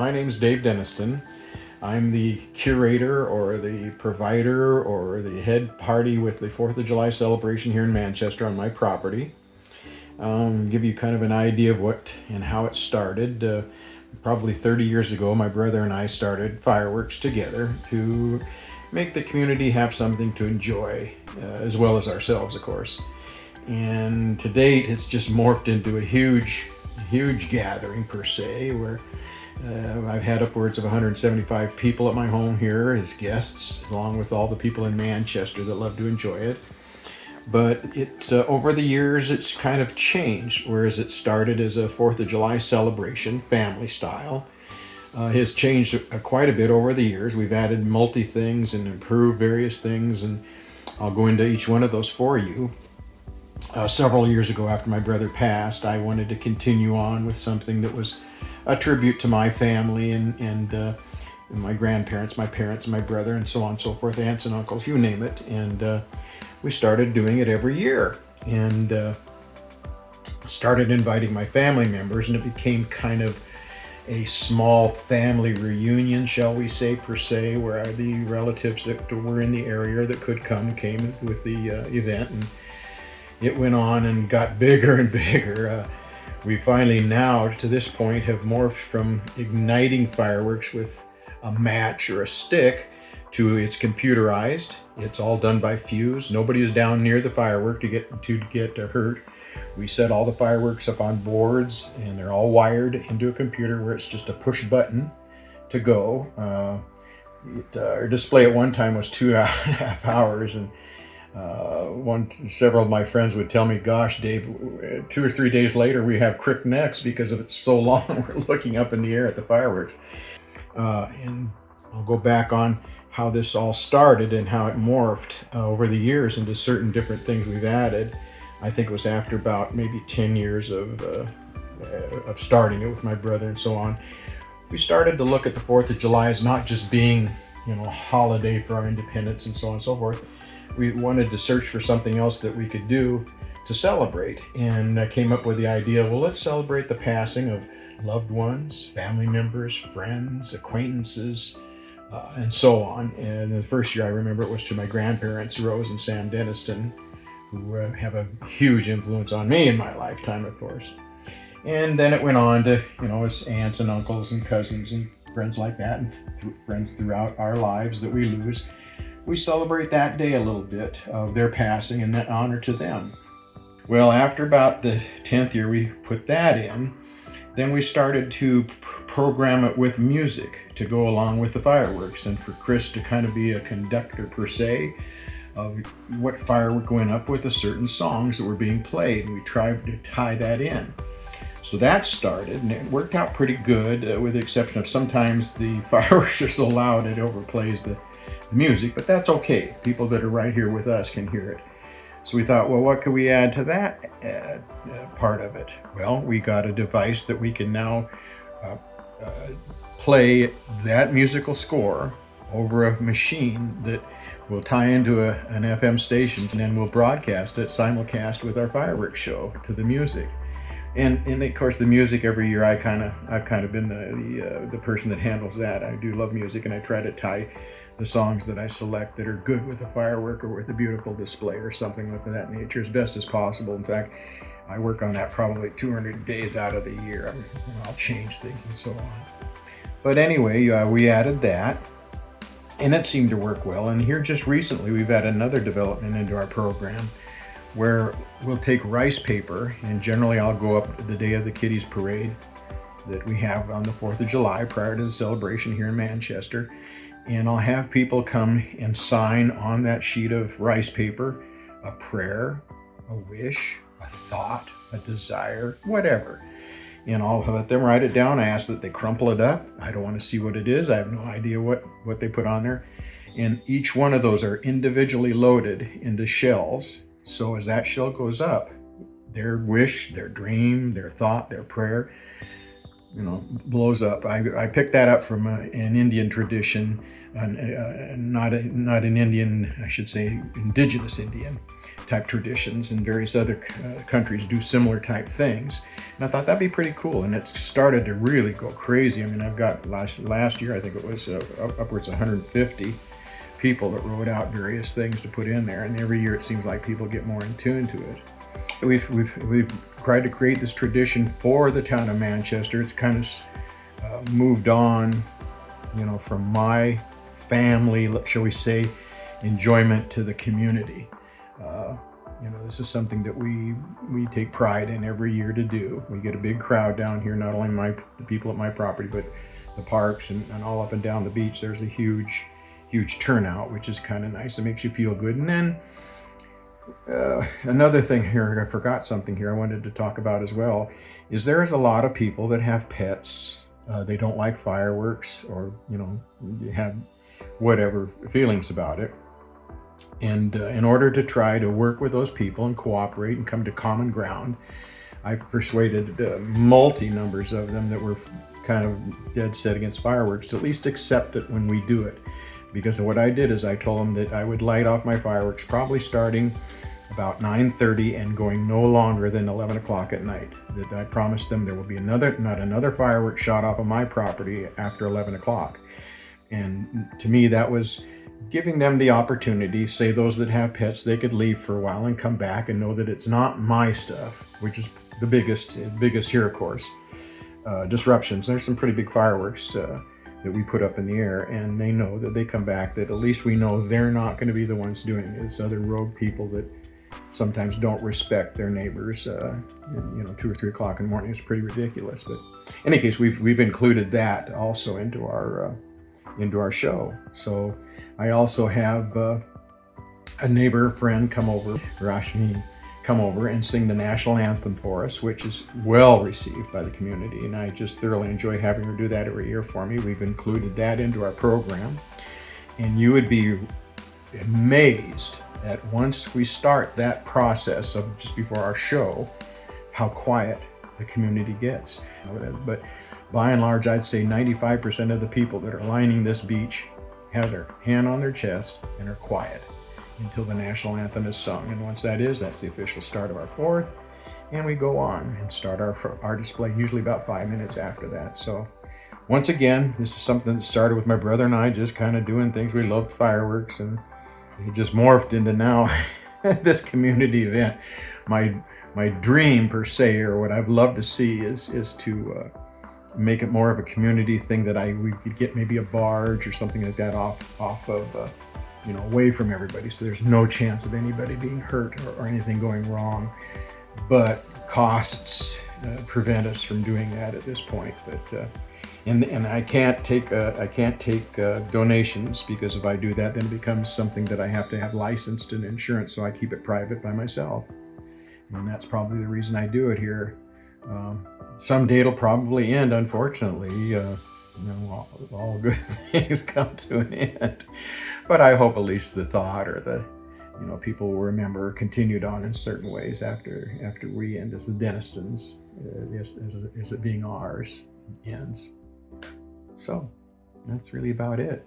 My name's Dave Denniston. I'm the curator or the provider or the head party with the 4th of July celebration here in Manchester on my property. Give you kind of an idea of what and how it started. Probably 30 years ago, my brother and I started fireworks together to make the community have something to enjoy, as well as ourselves, of course. And to date, it's just morphed into a huge gathering per se, where I've had upwards of 175 people at my home here as guests, along with all the people in Manchester that love to enjoy it. But it's over the years, it's kind of changed. Whereas it started as a 4th of July celebration, family style, has changed quite a bit over the years. We've added multi things and improved various things, and I'll go into each one of those for you. Several years ago, after my brother passed, I wanted to continue on with something that was a tribute to my family and my grandparents, my parents, my brother, and so on and so forth, aunts and uncles, you name it. And we started doing it every year, and started inviting my family members, and it became kind of a small family reunion, shall we say, per se, where the relatives that were in the area that could come came with the event, and it went on and got bigger and bigger. We finally now, to this point, have morphed from igniting fireworks with a match or a stick to it's computerized. It's all done by fuse. Nobody is down near the firework to get hurt. We set all the fireworks up on boards, and they're all wired into a computer where it's just a push button to go. Our display at one time was 2.5 hours, and several of my friends would tell me, "Gosh, Dave, 2 or 3 days later we have crick necks because it's so long." We're looking up in the air at the fireworks. And I'll go back on how this all started and how it morphed over the years into certain different things we've added. I think it was after about maybe 10 years of starting it with my brother and so on. We started to look at the 4th of July as not just being, a holiday for our independence and so on and so forth. We wanted to search for something else that we could do to celebrate, and I came up with the idea, well, let's celebrate the passing of loved ones, family members, friends, acquaintances, and so on. And the first year I remember it was to my grandparents, Rose and Sam Denniston, who have a huge influence on me in my lifetime, of course. And then it went on to, as aunts and uncles and cousins and friends like that, and friends throughout our lives that we lose. We celebrate that day a little bit of their passing and that honor to them. Well, after about the 10th year we put that in, then we started to program it with music to go along with the fireworks, and for Chris to kind of be a conductor per se of what firework went up with the certain songs that were being played, and we tried to tie that in. So that started, and it worked out pretty good, with the exception of sometimes the fireworks are so loud it overplays the music, but that's okay. People that are right here with us can hear it. So we thought, well, what could we add to that part of it? Well, we got a device that we can now play that musical score over a machine that will tie into an FM station, and then we'll broadcast it, simulcast with our fireworks show to the music. And of course, the music every year, I've kind of been the person that handles that. I do love music, and I try to tie the songs that I select that are good with a firework or with a beautiful display or something of that nature as best as possible. In fact, I work on that probably 200 days out of the year. I'll change things and so on. But anyway, we added that, and it seemed to work well. And here just recently, we've had another development into our program where we'll take rice paper, and generally I'll go up the day of the Kiddies Parade that we have on the 4th of July prior to the celebration here in Manchester. And I'll have people come and sign on that sheet of rice paper a prayer, a wish, a thought, a desire, whatever. And I'll let them write it down. I ask that they crumple it up. I don't want to see what it is. I have no idea what they put on there. And each one of those are individually loaded into shells. So as that shell goes up, their wish, their dream, their thought, their prayer blows up. I picked that up from an Indian tradition, not an Indian, I should say, indigenous Indian type traditions, and various other countries do similar type things. And I thought that'd be pretty cool, and it's started to really go crazy. I mean, I've got last year, I think it was upwards of 150 people that wrote out various things to put in there, and every year it seems like people get more in tune to it. We've tried to create this tradition for the town of Manchester. It's kind of moved on, from my family, shall we say, enjoyment to the community. This is something that we take pride in every year to do. We get a big crowd down here, not only the people at my property, but the parks and all up and down the beach. There's a huge turnout, which is kind of nice. It makes you feel good. And then another thing here, I forgot something here I wanted to talk about as well, is there's a lot of people that have pets. They don't like fireworks, or, have whatever feelings about it. And in order to try to work with those people and cooperate and come to common ground, I persuaded numbers of them that were kind of dead set against fireworks to at least accept it when we do it. Because what I did is I told them that I would light off my fireworks probably starting about 9:30 and going no longer than 11 o'clock at night. That I promised them there will be not another firework shot off of my property after 11 o'clock. And to me, that was giving them the opportunity, say those that have pets, they could leave for a while and come back and know that it's not my stuff, which is the biggest here, of course. Disruptions. There's some pretty big fireworks that we put up in the air, and they know that they come back, that at least we know they're not going to be the ones doing it. It's other rogue people that sometimes don't respect their neighbors. 2 or 3 o'clock in the morning is pretty ridiculous. But in any case, we've included that also into our show. So I also have a neighbor friend come over, Rashmi, come over and sing the national anthem for us, which is well received by the community, and I just thoroughly enjoy having her do that every year for me. We've included that into our program, and you would be amazed at once we start that process of just before our show, how quiet the community gets. But by and large, I'd say 95% of the people that are lining this beach have their hand on their chest and are quiet until the national anthem is sung. And once that's the official start of our 4th. And we go on and start our display, usually about 5 minutes after that. So once again, this is something that started with my brother and I just kind of doing things. We loved fireworks, and it just morphed into now this community event. My dream per se, or what I'd love to see is to make it more of a community thing, that we could get maybe a barge or something like that off of away from everybody, so there's no chance of anybody being hurt or anything going wrong. But costs prevent us from doing that at this point. But and I can't take donations, because if I do that, then it becomes something that I have to have licensed and insurance. So I keep it private by myself, and that's probably the reason I do it here. Someday it'll probably end, unfortunately. All good things come to an end. But I hope at least the thought, or people will remember, continued on in certain ways after we end as the Dennistons, as it being ours, ends. So that's really about it.